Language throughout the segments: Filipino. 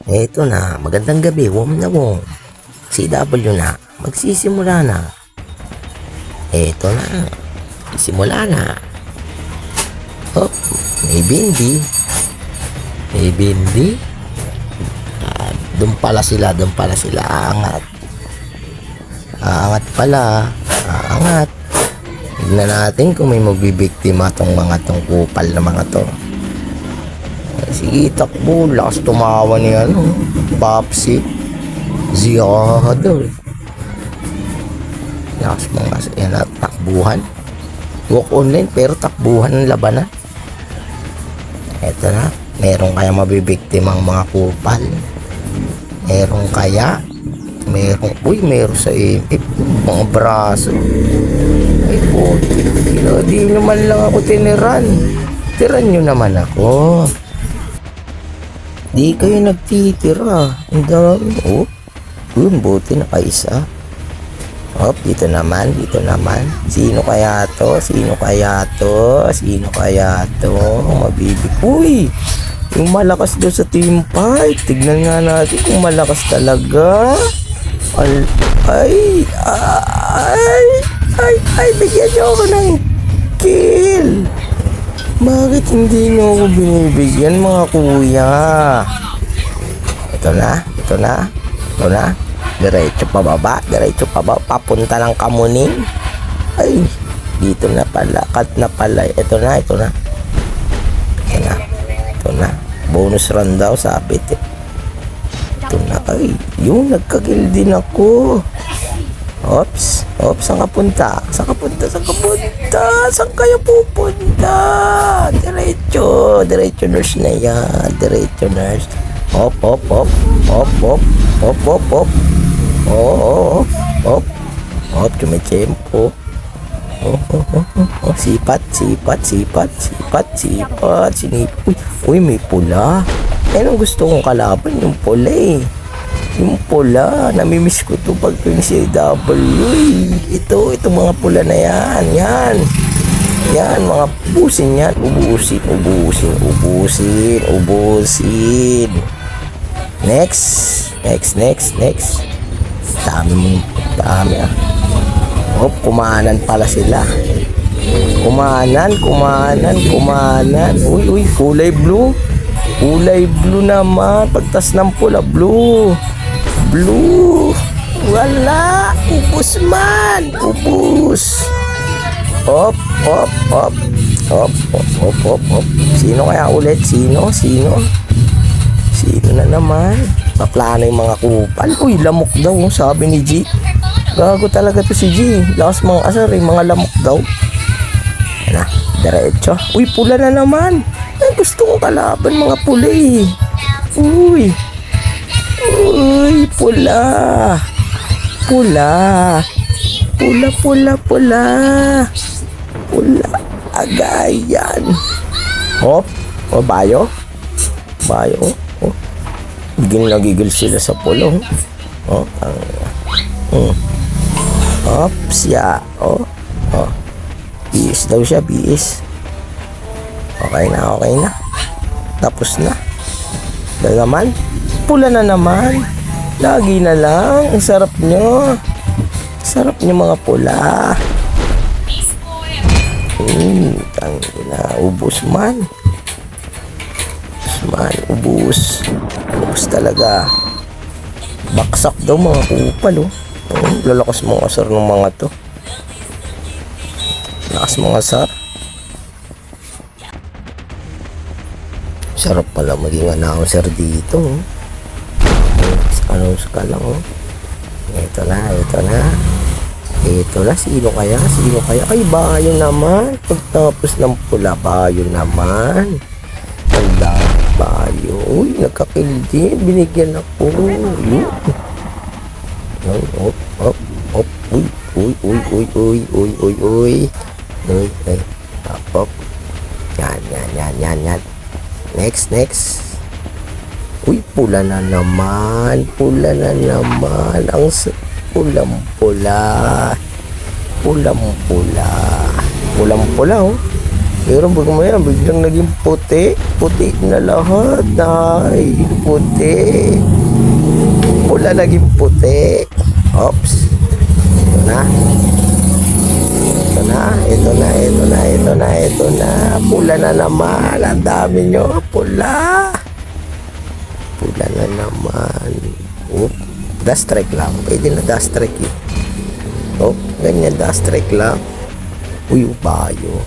Eto na, magandang gabi, Wom na Wom. CW na, magsisimula na. Eto na, simula na. Hop, may bindi. May bindi. Doon pala sila, aangat. Aangat pala, aangat. Tignan natin kung may magbibiktima tong mga tong kupal na mga to. Sige, takbo. Lakas tumawa ni Papsi. Ziyado. Lakas mga yan na, takbuhan. Walk online pero takbuhan ng labanan. Eto na. Meron kaya mabibiktimang mga kupal. Meron kaya. Meron sa ipip. Mga braso. Ay po. Di naman lang ako tiniran. Tiran nyo naman ako. Di kayo nagtitira. Ang dami. Yun, buti na kaisa. Dito naman. Sino kaya to? Mabibig. Uy! Yung malakas doon sa team fight. Tignan nga natin kung malakas talaga. Bigyan nyo ako ng kill. Bakit hindi nyo ako binibigyan, mga kuya? Ito na. Diretso pa baba. Papunta ng Kamuning. Ay, dito na pala. Cut na pala. Ito na. Bonus run daw, sabi. Ito na. Ay, yung nagkagil din ako. Oops, saan ka punta? Saan kayo pupunta? Diretso nurse na yan. Hop. Tumitsempo. Sipat. Uy, may pula. Anong gusto kong kalaban? Yung pula eh. Yung pula, namimiss ko to pag PCW. Ito mga pula na yan. Yan, mga ubusin yan. Ubusin. Next. Dami. Kumanan pala sila. Kumanan. Uy, kulay blue naman. Pagtas ng pula, blue. Wala. Ubus. Hop. Sino kaya ulit? Sino na naman? Paplano yung mga kupal. Uy, lamok daw, sabi ni G. Gago talaga to si G. Lakas mga asar, mga lamok daw. Yan na, diretso. Uy, pula na naman. Ay, gusto kong kalaban mga pula eh. Uy, pula. Agayan. Hop. Bayo. Gigil sila sa pulong. Siya. Biis daw siya, biis. Okay na. Tapos na. Naman. Pula na naman. Lagi na lang. Ang sarap nyo. Mga pula. Tangina. Ubus man. Ubus talaga. Baksak daw mga kupal lalakas mga asar ng mga to. Lakas mga asar. Sarap pala maging announcer dito. Announce ka lang Ito na. Sino kaya? Ay, Bayo naman. Pagtapos ng pula, Bayo naman. Bayo. Uy, nagkakil din. Binigyan ako. Hop. Uy. Hop. Yan. Next. Uy, pula na naman. Ang pulang-pula. Pero maya biglang naging puti. Puti na lahat. Ay, puti. Pula naging puti. Oops. Ito na. Ito na. Ito na. Ito na. Ito na. Ito na. Pula na naman. Ang dami nyo. Pula. Pula na naman. Oop. Dust strike lang. Pwede na dust strike yun. Oh, ganyan dust strike lang. Uy, bayo.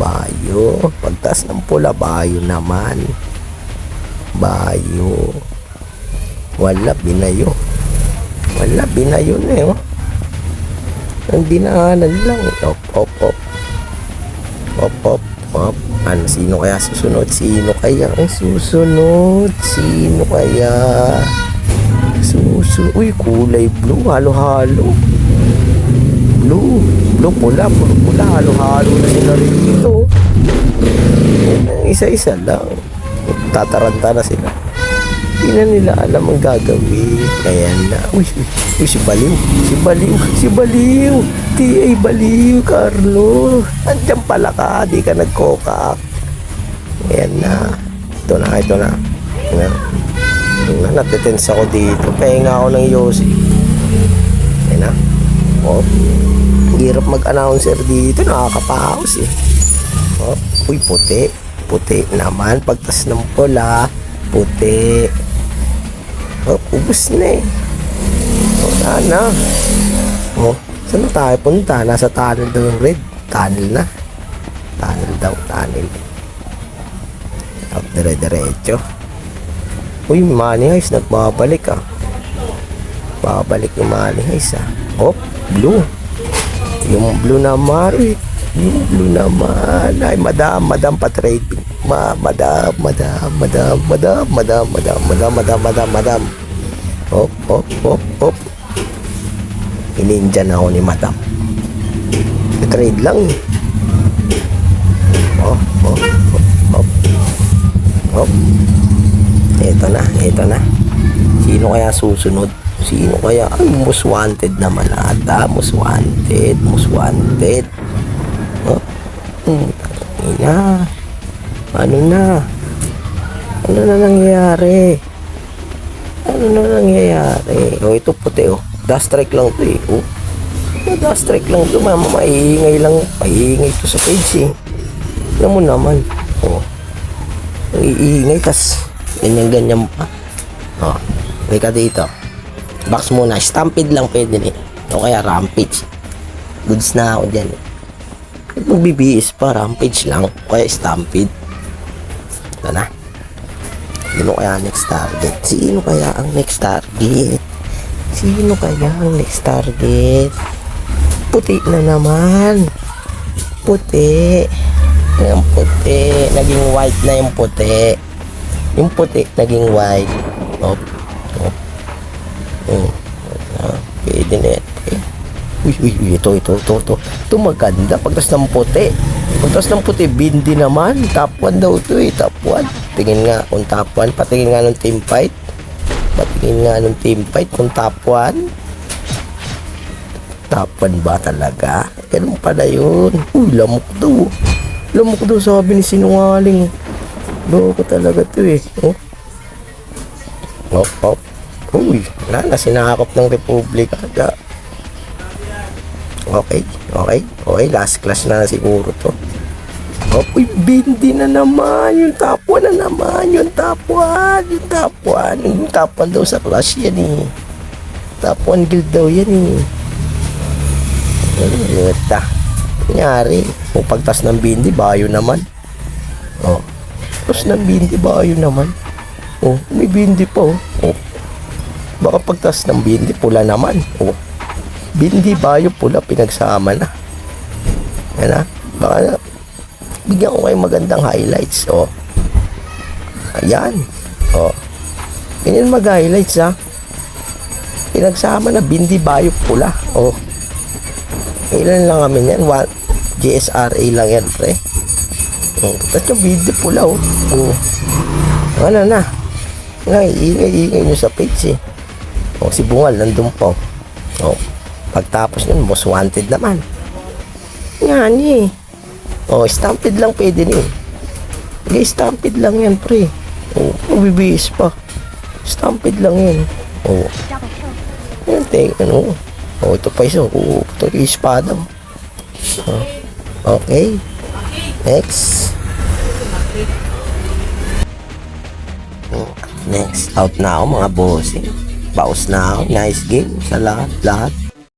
Bayo. Pagtas ng pula, bayo naman. Bayo. Wala, binayo. Wala, binayo na eh. Oh. Ang dinaanan lang. Op, op, op. Op, op, op. Ano, sino kaya susunod? Sino kaya ang susunod? Sino kaya? Uy, kulay blue. Halo-halo. Blue. Blue, pula. Puro pula. Halo-halo na sila rito. Isa-isa lang. Tataranta na sila. Hindi na nila alam ang gagawin. Kaya na. Uy, si Baliw. Si Baliw. Si Baliw. T.A. Baliw, Carlo. Andiyan pala ka. Di ka nagkokak. Ayan na. Ito na. Ito na. Natitense ako dito. Pahinga ako ng Yossi. Ayan na. Oh. Hirap mag-announcer dito. Nakakapaos eh. Oh. Uy, puti. Puti naman. Pagtas ng pula. Puti. Oh, ubus na eh. Oh, sana. Oh, saan na tayo punta? Nasa tunnel daw yung red. Tunnel na. Tunnel daw, tunnel. Dire-diretso. Uy, Money Heist, nagbabalik ah. Babalik yung Money Heist ah. Oh, blue. Yung blue naman. Yung blue naman. Ay, madam pa-trading. Madam. Hop. Ininja na ako ni madam. Trade lang eh. Hop. Ito na. Sino kaya susunod? Sino kaya? Ay, most wanted naman ata. Most wanted. Oh. Ina. Ano na nangyayari? Oh, ito puti oh. Dust strike lang to eh. Oh. Dust strike lang to. Maiingay lang. Paingay to sa page eh. Alam mo naman. Oh. Iingay tas ganyan pa. Oh. May ka dito. Box muna. Stampede lang pwede eh. O kaya rampage. Goods na ako dyan eh. Magbibis pa. Rampage lang. O kaya stampede. Ito na. Sino kaya ang next target? Sino kaya ang next target? Puti na naman. Puti. Yung puti. Naging white na yung puti. Yung puti naging white. Op. Pwede na yan. Uy, ito. Ito maganda. Pagtas ng puti. Bindi naman. Top 1 daw ito eh. Top 1. Tingin nga kung top 1. Patingin nga ng team fight. Kung top 1. Top 1 ba talaga? Ganun pala yun. Uy, lamok daw. Sabi ni sinungaling. Loko talaga to eh. Oh. Op. Uy, wala na. Sinakop ng Republika. Okay. Last class na siguro to. Uy, bindi na naman. Yung top 1 na naman. Yung top 1 daw sa class yan eh. Top 1 guild daw yan eh. Ito. Nangyari. Kung pagtas ng bindi, bayo naman. Oh. Tapos ng bindi, bayo naman. Oh, may bindi pa oh. Baka pagtas ng bindi, pula naman. Oh. Bindi, bayo, pula, pinagsama na. Yan na. Baka na. Bigyan ko kayo magandang highlights. Oh. Ayan. Oh. Ganyan mag-highlights ha. Pinagsama na bindi, bayo, pula. Oh. Ilan lang kami yan? GSRA lang yan, pre. Oh. Tapos yung video pula oh. Oh. Ano na. Iingay nyo sa page eh. Oh, si Bungal nandun po. Oh. Pagtapos nun, most wanted naman. Yan eh. Oh, stampede lang pwede na eh. Okay, stampede lang yan, pre. Oh, mabibihis pa. Stampede lang yan. Oh. Yan, ano. Oh, ito pa isa. Oh, ito yung espada. Oh. Okay. Next. Oh, next. Out na ako, mga bossing. Paus na ako. Nice game sa lahat.